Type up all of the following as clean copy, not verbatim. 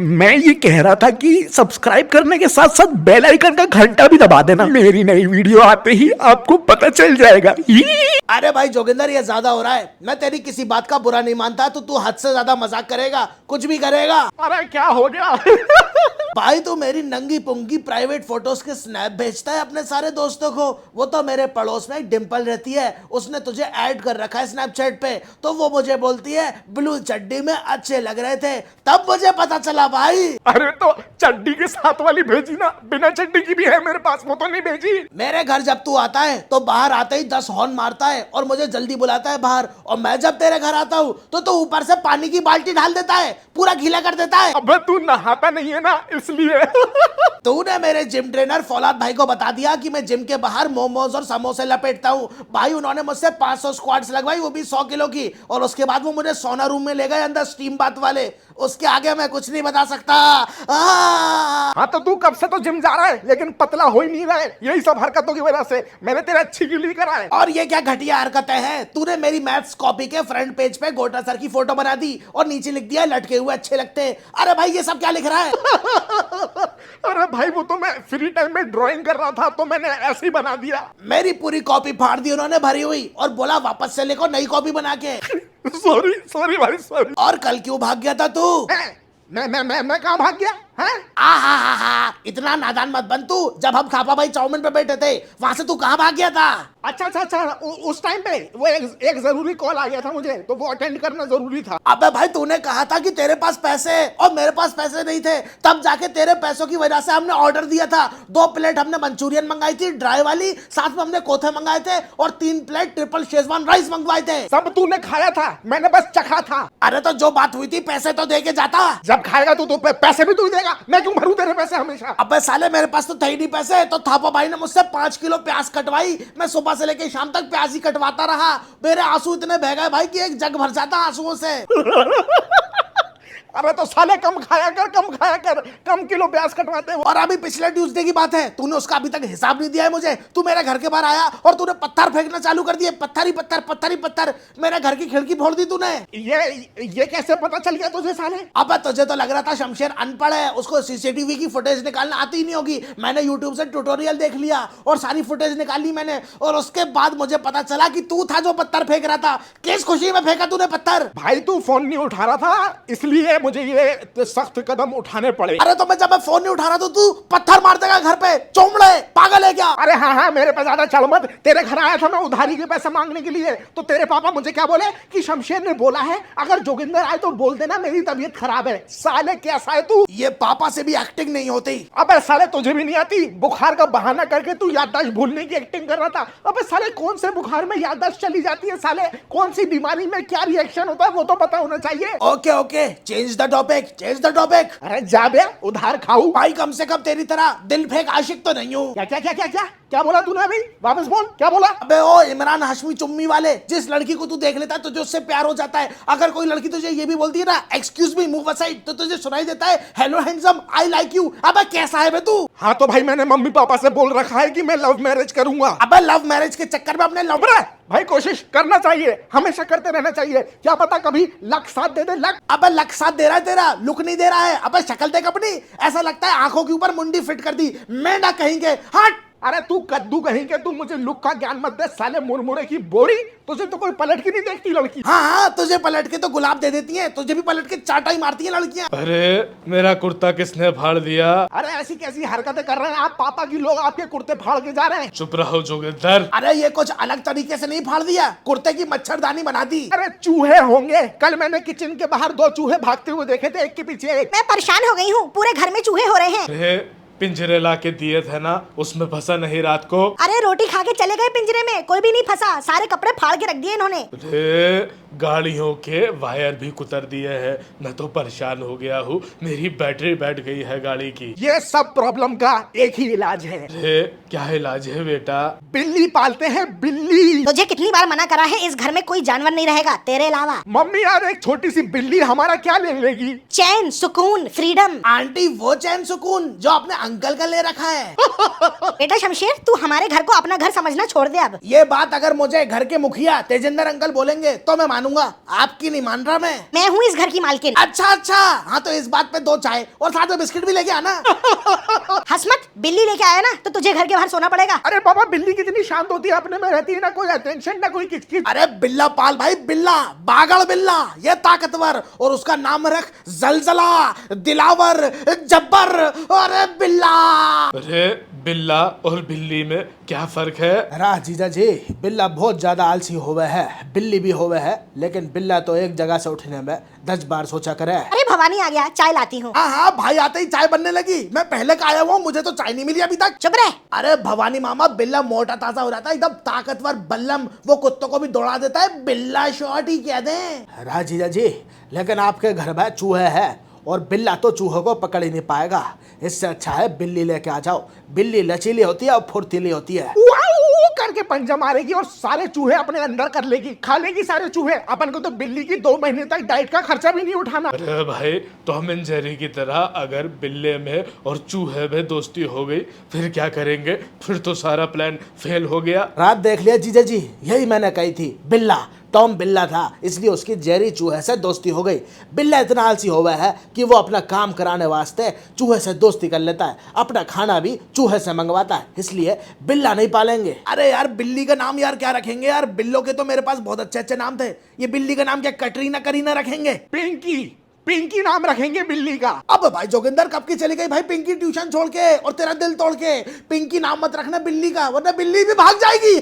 मैं ये कह रहा था कि सब्सक्राइब करने के साथ साथ बेल आइकन का घंटा भी दबा देना। मेरी नई वीडियो आते ही आपको पता चल जाएगा। अरे भाई जोगिंदर, ये ज्यादा हो रहा है। मैं तेरी किसी बात का बुरा नहीं मानता, तो तू हद से ज्यादा मजाक करेगा, कुछ भी करेगा। अरे क्या हो गया? भाई तू मेरी नंगी पुंगी प्राइवेट फोटोज के स्नैप भेजता है अपने सारे दोस्तों को। वो तो मेरे पड़ोस में एक डिंपल रहती है, उसने तुझे ऐड कर रखा है स्नैपचैट पे। तो वो मुझे बोलती है ब्लू चड्डी में अच्छे लग रहे थे, तब मुझे पता चला भाई। अरे तो चड्डी के साथ वाली भेजी ना, बिना चड्डी की भी है मेरे पास, वो तो नहीं भेजी। मेरे घर जब तू आता है तो बाहर आते ही 10 हॉर्न मारता है और मुझे जल्दी बुलाता है बाहर। और मैं जब तेरे घर आता हूँ तो तू ऊपर से पानी की बाल्टी डाल देता है, पूरा गीला कर देता है। अबे तू नहाता नहीं है ना, इसलिए। तूने मेरे जिम ट्रेनर फौलाद भाई को बता दिया कि मैं जिम के बाहर मोमोज और समोसे लपेटता हूँ। भाई उन्होंने मुझसे 500 स्क्वाट्स लगवाई, वो भी 100 किलो की। और उसके बाद वो मुझे सोना रूम में ले गए अंदर स्टीम बाथ वाले। उसके आगे मैं कुछ नहीं बता सकता। हाँ तो तू कब से तो जिम जा रहा है लेकिन पतला हो ही नहीं रहा है, यही सब हरकतों की वजह से। मैंने तेरे अच्छी के लिए करा है। और ये क्या घटिया हरकतें हैं? तूने मेरी मैथ्स कॉपी के फ्रंट पेज पे गोटा सर की फोटो बना दी और नीचे लिख दिया लटके हुए अच्छे लगते हैं। अरे भाई ये सब क्या लिख रहा है? अरे भाई वो तो मैं फ्री टाइम में ड्राइंग कर रहा था तो मैंने ऐसे ही बना दिया। मेरी पूरी कॉपी फाड़ दी उन्होंने भरी हुई, और बोला वापस से लिखो नई कॉपी बना के। सॉरी सॉरी भाई सॉरी। और कल क्यों भाग गया था तू? मैं कहाँ भाग गया? इतना नादान मत बन तू। जब हम खापा भाई चाउमीन पे बैठे थे, वहां से तू कहाँ भाग गया था? अच्छा उस टाइम पे वो एक जरूरी कॉल आ गया था मुझे, तो वो अटेंड करना जरूरी था। अबे भाई तूने कहा था कि तेरे पास पैसे और मेरे पास पैसे नहीं थे, तब जाके तेरे पैसों की वजह से हमने ऑर्डर दिया था। 2 प्लेट हमने मंचूरियन मंगाई थी ड्राई वाली, साथ में हमने कोथे मंगाए थे और 3 प्लेट ट्रिपल शेजवान राइस मंगवाए थे। सब तूने खाया था, मैंने बस चखा था। अरे तो जो बात हुई थी पैसे तो दे के जाता। जब खाएगा तो पैसे भी तू देगा, मैं क्यों भरूं तेरे पैसे हमेशा? अबे साले मेरे पास तो थे ही नहीं पैसे, तो थापा भाई ने मुझसे 5 किलो प्याज कटवाई। मैं सुबह से लेकर शाम तक प्याज ही कटवाता रहा। मेरे आंसू इतने बह गए भाई कि एक जग भर जाता आंसुओं से। अरे तो साले कम खाया कर, कम किलो प्याज कटवाते हो। और अभी पिछले ट्यूसडे की बात है, तूने उसका अभी तक हिसाब नहीं दिया है मुझे। तू मेरे घर के बाहर आया और तूने पत्थर फेंकना चालू कर दिए। पत्थर ही पत्थर मेरे घर की खिड़की फोड़ दी तूने। ये कैसे पता चल गया तुझे साले? अबे तुझे तो लग रहा था शमशेर अनपढ़ है, उसको सीसीटीवी की फुटेज निकालना आती ही नहीं होगी। मैंने यूट्यूब से ट्यूटोरियल देख लिया और सारी फुटेज निकाल ली मैंने, और उसके बाद मुझे पता चला कि तू था जो पत्थर फेंक रहा था। किस खुशी में फेंका तूने पत्थर? भाई तू फोन नहीं उठा रहा था, इसलिए मुझे ये सख्त कदम उठाने पड़े। अरे तो मैं जब मैं फोन नहीं उठा रहा तो तू पत्थर मार देगा घर पे? चोमड़े पागल है क्या? अरे हाँ मेरे पे ज्यादा चल मत। तेरे घर आया था मैं उधारी के पैसे मांगने के लिए, तो तेरे पापा मुझे क्या बोले कि शमशेर ने बोला है अगर जोगिंदर आए तो बोल देना मेरी तबीयत खराब है। साले कैसा है तू? ये पापा से भी एक्टिंग नहीं होती। अबे साले तुझे भी नहीं आती? बुखार का बहाना करके तू याददाश्त भूलने की एक्टिंग कर रहा था। अबे साले कौन से बुखार में याददाश्त चली जाती है? साले कौन सी बीमारी में क्या रिएक्शन होता है वो तो पता होना चाहिए। Okay change the topic. अरे जा बे, उधार खाऊ। भाई कम से कम तेरी तरह दिल फेंक आशिक तो नहीं हूँ। क्या बोला तूने अभी? वापस बोल, क्या बोला? अबे ओ इमरान हाशमी चुम्मी वाले, जिस लड़की को तू देख लेता है तुझे उससे प्यार हो जाता है। अगर कोई लड़की तुझे ये भी बोलती है ना एक्सक्यूज मी मूव असाइड, तो तुझे सुनाई देता है hello handsome I like you. अबे कैसा है बे तू? हाँ तो भाई मैंने मम्मी पापा से बोल रखा है कि मैं लव मैरिज करूंगा। अबे लव मैरिज के चक्कर में अपने लव भाई कोशिश करना चाहिए, हमेशा करते रहना चाहिए। क्या पता कभी लक साथ दे दे। लक? अबे लक साथ दे रहा है तेरा, लुक नहीं दे रहा है। अबे शक्ल देख अपनी, ऐसा लगता है आंखों के ऊपर मुंडी फिट कर दी। मैं ना कहेंगे हट। अरे तू कद्दू कहीं के, तू मुझे लुक का ज्ञान मत दे साले मुरमुरे की बोरी। तुझे तो कोई पलट की नहीं देखती लड़की। हाँ तुझे पलट के तो गुलाब दे देती हैं, तुझे भी पलट के चाटा ही मारती हैं लड़कियां। अरे मेरा कुर्ता किसने फाड़ दिया? अरे ऐसी कैसी हरकतें कर रहे हैं आप? पापा की लोग आपके कुर्ते फाड़ के जा रहे हैं। चुप रहो जोगिंदर। अरे ये कुछ अलग तरीके से नहीं फाड़ दिया, कुर्ते की मच्छरदानी बना दी। अरे चूहे होंगे, कल मैंने किचन के बाहर 2 चूहे भागते हुए देखे थे, एक के पीछे एक। मैं परेशान हो गई हूँ, पूरे घर में चूहे हो रहे हैं। अरे पिंजरे ला के दिए थे ना, उसमें फंसा नहीं रात को? अरे रोटी खा के चले गए पिंजरे में, कोई भी नहीं फंसा। सारे कपड़े फाड़ के रख दिए इन्होंने। अरे गाड़ियों के वायर भी कुतर दिए हैं। मैं तो परेशान हो गया हूँ, मेरी बैटरी बैठ गई है गाड़ी की। ये सब प्रॉब्लम का एक ही इलाज है। अरे क्या इलाज है बेटा? बिल्ली पालते हैं, बिल्ली। तुझे कितनी बार मना करा है, इस घर में कोई जानवर नहीं रहेगा तेरे अलावा। मम्मी यार एक छोटी सी बिल्ली हमारा क्या ले लेगी? चैन, सुकून, फ्रीडम। आंटी वो चैन सुकून जो आपने अंकल का ले रखा है। बेटा शमशेर, तू हमारे घर को अपना घर समझना छोड़ दे अब। ये बात अगर मुझे घर के मुखिया तेजेंद्र अंकल बोलेंगे तो मैं मानूंगा, आपकी नहीं मान रहा मैं हूँ इस घर की मालकिन। अच्छा, हाँ तो इस बात पे 2 चाय और साथ में बिस्किट भी लेके आना। हंस मत, बिल्ली लेके आया ना तो तुझे घर के बाहर सोना पड़ेगा। अरे बाबा, बिल्ली कितनी शांत होती है, अपने में रहती है, ना कोई अटेंशन ना कोई किचकिच। अरे बिल्ला पाल भाई, बिल्ला बागड़ बिल्ला, ये ताकतवर, और उसका नाम रख जलजला, दिलावर, जब्बर। अरे बिल्ला। अरे बिल्ला और बिल्ली में क्या फर्क है? रा जीजा जी, बिल्ला बहुत ज्यादा आलसी होवे है, बिल्ली भी होवे है, लेकिन बिल्ला तो एक जगह से उठने में 10 बार सोचा करे। अरे भवानी आ गया, चाय लाती हूँ। हाँ भाई आते ही चाय बनने लगी, मैं पहले का आया हुआ, मुझे तो चाय नहीं मिली अभी तक। चुप रहे। अरे भवानी मामा, बिल्ला मोटा ताजा हो जाता है, एकदम ताकतवर बल्लम, वो कुत्तों को भी दौड़ा देता है, बिल्ला शॉट ही कह दे। रा जीजा जी, लेकिन आपके घर में चूहे है और बिल्ला तो चूहे को पकड़ ही नहीं पाएगा, इससे अच्छा है बिल्ली लेके आ जाओ। बिल्ली लचीली होती है और फुर्तीली होती है। वाऊ करके पंजा मारेगी और सारे चूहे अपने अंदर कर लेगी, खा लेगी सारे चूहे। अपन को तो बिल्ली की 2 महीने तक डाइट का खर्चा भी नहीं उठाना। अरे भाई, टॉम एंड जेरी की तरह अगर बिल्ले में और चूहे में दोस्ती हो गई फिर क्या करेंगे? फिर तो सारा प्लान फेल हो गया। रात देख लिया जीजा जी, यही मैंने कही थी। बिल्ला टॉम बिल्ला था, इसलिए उसकी जेरी चूहे से दोस्ती हो गई। बिल्ला इतना आलसी हो गया है कि वो अपना काम कराने वास्ते चूहे से दोस्ती कर लेता है, अपना खाना भी चूहे से मंगवाता है, इसलिए बिल्ला नहीं पालेंगे। अरे यार, बिल्ली का नाम यार क्या रखेंगे यार? बिल्लों के तो मेरे पास बहुत अच्छे अच्छे नाम थे, ये बिल्ली का नाम क्या कटरीना करीना रखेंगे? पिंकी, पिंकी नाम रखेंगे बिल्ली का। अब भाई जोगिंदर कब की चली गई भाई पिंकी ट्यूशन छोड़ के और तेरा दिल तोड़ के? पिंकी नाम मत रखना बिल्ली का, वरना बिल्ली भी भाग जाएगी।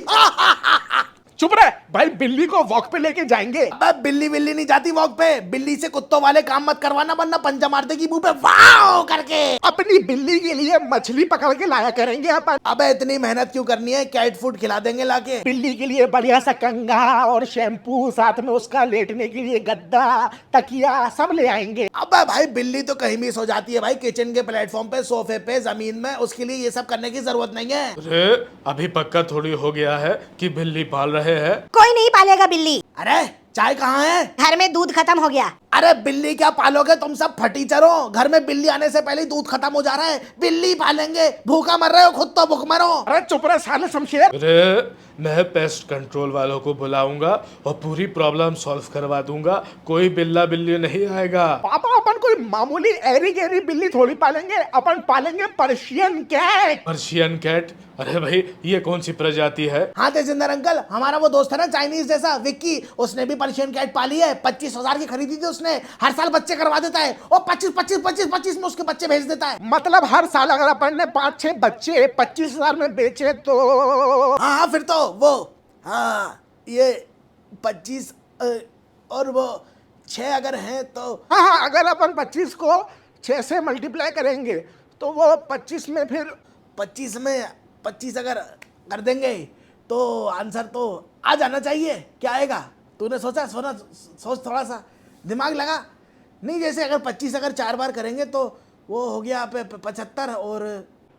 चुप रहे भाई, बिल्ली को वॉक पे लेके जाएंगे। अब बिल्ली नहीं जाती वॉक पे, बिल्ली से कुत्तों वाले काम मत करवाना, वरना पंजा मार देगी मुंह पे वाओ करके। अपनी बिल्ली के लिए मछली पकड़ के लाया करेंगे अपन। अबे इतनी मेहनत क्यों करनी है, कैट फूड खिला देंगे लाके। बिल्ली के लिए बढ़िया सा कंघा और शैम्पू, साथ में उसका लेटने के लिए गद्दा, तकिया सब ले आएंगे। अबे भाई, बिल्ली तो कहीं मिस हो जाती है भाई, किचन के प्लेटफॉर्म पे, सोफे पे, जमीन में, उसके लिए ये सब करने की जरूरत नहीं है। अरे अभी पक्का थोड़ी हो गया है कि बिल्ली पाल रहे हैं। कोई नहीं पालेगा बिल्ली। अरे चाय कहाँ है? घर में दूध खत्म हो गया। अरे बिल्ली क्या पालोगे तुम सब फटीचरो, घर में बिल्ली आने से पहले ही दूध खत्म हो जा रहा है, बिल्ली पालेंगे? भूखा मर रहे हो, खुद तो भूख मरो। अरे चुप रहे साले शमशेर। अरे मैं पेस्ट कंट्रोल वालों को बुलाऊंगा और पूरी प्रॉब्लम सॉल्व करवा दूंगा, कोई बिल्ला बिल्ली नहीं आएगा। पापा, अपन कोई मामूली एरी गहरी बिल्ली थोड़ी पालेंगे, अपन पालेंगे पर्शियन कैट। Persian cat? अरे भाई, ये कौन सी प्रजाति है? हाँ तेजिंदर अंकल, हमारा वो दोस्त है ना चाइनीज जैसा विक्की, उसने भी पर्शियन कैट पाली है, 25,000 की खरीदी थी उसने, हर साल बच्चे करवा देता है और 25 में उसके बच्चे भेज देता है। मतलब हर साल अगर अपन ने 5-6 बच्चे 25,000 में बेचे तो हाँ फिर तो वो, हाँ ये 25 और वो 6 अगर हैं तो हाँ, अगर अपन 25 को 6 से मल्टीप्लाई करेंगे तो वो 25 में फिर 25 में 25 अगर कर देंगे तो आंसर तो आ जाना चाहिए। क्या आएगा? तूने सोचा? सोच थोड़ा सा दिमाग लगा। नहीं, जैसे अगर 25 अगर 4 बार करेंगे तो वो हो गया 75 और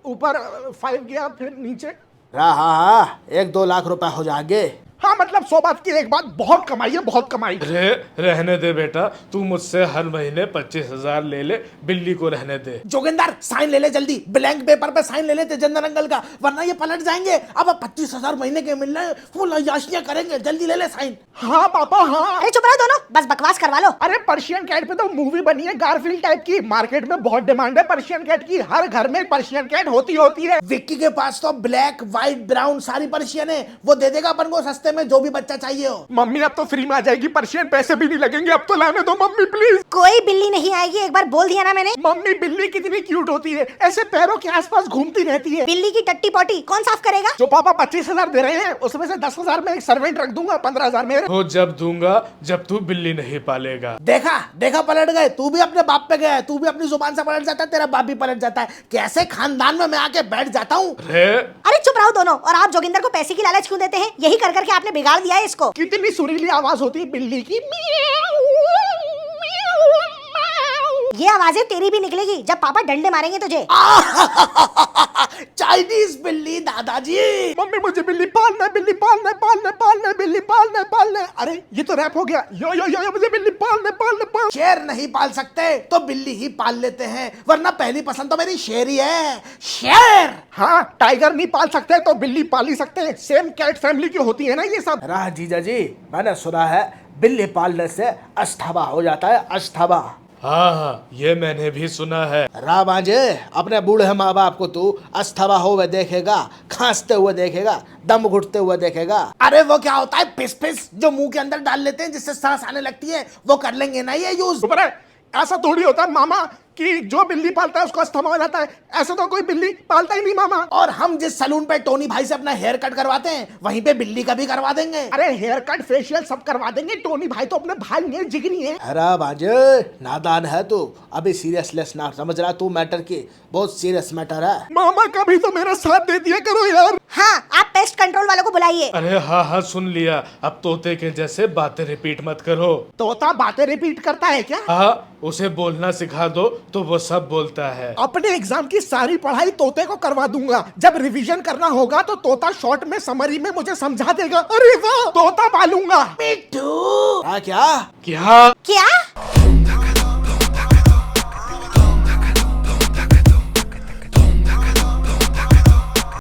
ऊपर 5 गया फिर नीचे। हाँ 1-2 लाख रुपए हो जाएंगे। हाँ मतलब 100 बात की एक बात, बहुत कमाई है, बहुत कमाई। अरे रहने दे बेटा, तू मुझसे हर महीने 25,000 ले ले, बिल्ली को रहने दे। जोगिंदर साइन ले ले जल्दी, ब्लैंक पेपर पे साइन ले ले तेजिंदर अंकल का, वरना ये पलट जाएंगे। अब 25,000 महीने के मिल रहे हैं, फुल अय्याशियां करेंगे, जल्दी ले ले साइन। हाँ पापा हाँ। अरे चुप रहो दोनों, बस बकवास करवा लो। अरे पर्शियन कैट पे तो मूवी बनी है गारफील्ड टाइप की, मार्केट में बहुत डिमांड है पर्शियन कैट की, हर घर में पर्शियन कैट होती है। विक्की के पास तो ब्लैक, व्हाइट, ब्राउन सारी पर्शियन है, वो दे देगा अपन को सस्ते में, जो भी बच्चा चाहिए हो। मम्मी अब तो फ्री में आ जाएगी पर्शियन, पैसे भी नहीं लगेंगे, अब तो लाने दो मम्मी प्लीज। कोई बिल्ली नहीं आएगी, एक बार बोल दिया ना मैंने। मम्मी बिल्ली कितनी क्यूट होती है, ऐसे पैरों के आसपास घूमती रहती है। बिल्ली की टट्टी पोटी कौन साफ करेगा? जो पापा 25,000 दे रहे हैं उसमें से 10,000 में एक सर्वेंट रख दूंगा, 15,000 मेरे। वो जब दूंगा जब तू बिल्ली नहीं पालेगा। देखा पलट गए, तू भी अपने बाप पे गया, तू भी अपनी जुबान से पलट जाता है, तेरा बाप भी पलट जाता है। कैसे खानदान में मैं आके बैठ जाता हूँ। अरे चुप रहो दोनों, और आप जोगिंदर को पैसे की लालच क्यों देते हैं? यही कर करके आपने बिगाड़ दिया है इसको। कितनी सुरीली आवाज होती है बिल्ली की, ये आवाजें तेरी भी निकलेगी जब पापा डंडे मारेंगे तुझे। चाइनीज बिल्ली दादाजी। मम्मी मुझे बिल्ली पालना है, बिल्ली पालना है, पालना है, पालना है, बिल्ली पालना है, पालना है। अरे ये तो रैप हो गया। यो यो यो, यो मुझे बिल्ली पालना है, पालना है, पालना। शेर नहीं पाल सकते तो बिल्ली ही पाल लेते हैं, वरना पहली पसंद तो मेरी शेर ही है, शेर। हाँ, टाइगर नहीं पाल सकते तो बिल्ली पाल ही सकते हैं। सेम कैट फैमिली की होती है ना ये सब। राह जीजा जी, मैंने सुना है बिल्ली पालने से अस्थमा हो जाता है, अस्थमा। हाँ हाँ, ये मैंने भी सुना है। रामांजे, अपने बूढ़े माँ बाप को तू अस्थमा हुए देखेगा, खांसते हुए देखेगा, दम घुटते हुए देखेगा। अरे वो क्या होता है, पिस पिस जो मुंह के अंदर डाल लेते हैं जिससे सांस आने लगती है, वो कर लेंगे ना ये यूज। ऊपर है, ऐसा थोड़ी होता है मामा कि जो बिल्ली पालता है उसको अस्थमा हो जाता है। ऐसा तो कोई बिल्ली पालता ही नहीं मामा। और हम जिस सैलून पे टोनी भाई से अपना हेयर कट करवाते हैं, वहीं पे बिल्ली का भी करवा देंगे। अरे हेयर कट फेशियल सब करवा देंगे। टोनी भाई तो अपने भाई ने जिगरी है। अरे बाजे, नादान है तू, अभी सीरियसनेस ना समझ रहा तू मैटर की, बहुत सीरियस मैटर है। मामा कभी तो मेरा साथ दे दिया करो यार। हाँ, आप पेस्ट कंट्रोल वालों को बुलाइए। अरे हाँ हाँ, सुन लिया। अब तोते के जैसे बातें रिपीट मत करो। तोता बातें रिपीट करता है क्या? हाँ, उसे बोलना सिखा दो तो वो सब बोलता है। अपने एग्जाम की सारी पढ़ाई तोते को करवा दूंगा। जब रिवीजन करना होगा तो तोता शॉर्ट में समरी में मुझे समझा देगा। अरे वाह, तोता पालूंगा। मिट्टू, क्या क्या? क्या?